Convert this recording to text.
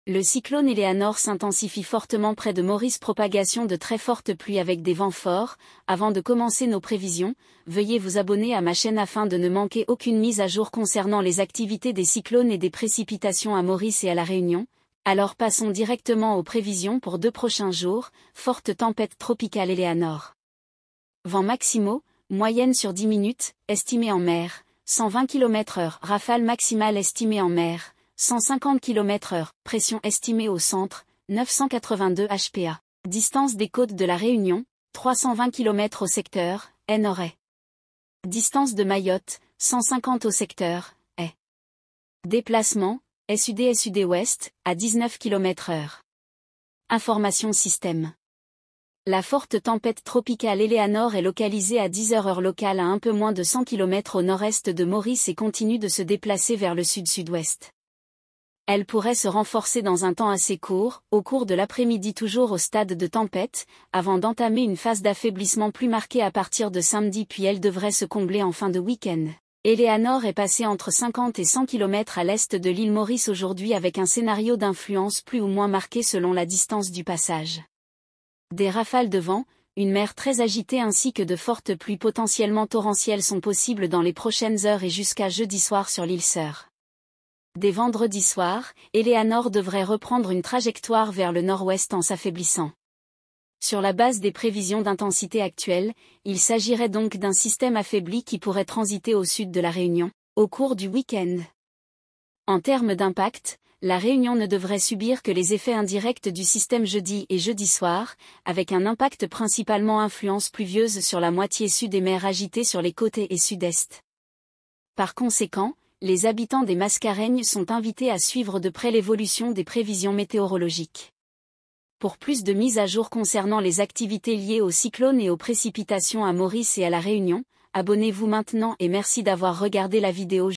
Le cyclone Eleanor s'intensifie fortement près de Maurice. Propagation de très fortes pluies avec des vents forts. Avant de commencer nos prévisions, veuillez vous abonner à ma chaîne afin de ne manquer aucune mise à jour concernant les activités des cyclones et des précipitations à Maurice et à La Réunion. Alors passons directement aux prévisions pour 2 prochains jours. Forte tempête tropicale Eleanor. Vents maximaux, moyenne sur 10 minutes, estimée en mer, 120 km/h. Rafale maximale estimée en mer, 150 km/h. Pression estimée au centre, 982 HPa. Distance des côtes de La Réunion, 320 km au secteur, Est-Nord-Est. Distance de Mayotte, 150 au secteur, Est. Déplacement, Est-Sud-Est-Sud-Ouest, à 19 km/h. Information système. La forte tempête tropicale Eleanor est localisée à 10h heure locale à un peu moins de 100 km au nord-est de Maurice et continue de se déplacer vers le sud-sud-ouest. Elle pourrait se renforcer dans un temps assez court, au cours de l'après-midi toujours au stade de tempête, avant d'entamer une phase d'affaiblissement plus marquée à partir de samedi puis elle devrait se combler en fin de week-end. Eleanor est passée entre 50 et 100 km à l'est de l'île Maurice aujourd'hui avec un scénario d'influence plus ou moins marqué selon la distance du passage. Des rafales de vent, une mer très agitée ainsi que de fortes pluies potentiellement torrentielles sont possibles dans les prochaines heures et jusqu'à jeudi soir sur l'île Sœur. Dès vendredi soir, Eleanor devrait reprendre une trajectoire vers le nord-ouest en s'affaiblissant. Sur la base des prévisions d'intensité actuelles, il s'agirait donc d'un système affaibli qui pourrait transiter au sud de La Réunion, au cours du week-end. En termes d'impact, La Réunion ne devrait subir que les effets indirects du système jeudi et jeudi soir, avec un impact principalement influence pluvieuse sur la moitié sud et mer agitée sur les côtés et sud-est. Par conséquent, les habitants des Mascareignes sont invités à suivre de près l'évolution des prévisions météorologiques. Pour plus de mises à jour concernant les activités liées aux cyclones et aux précipitations à Maurice et à La Réunion, abonnez-vous maintenant et merci d'avoir regardé la vidéo.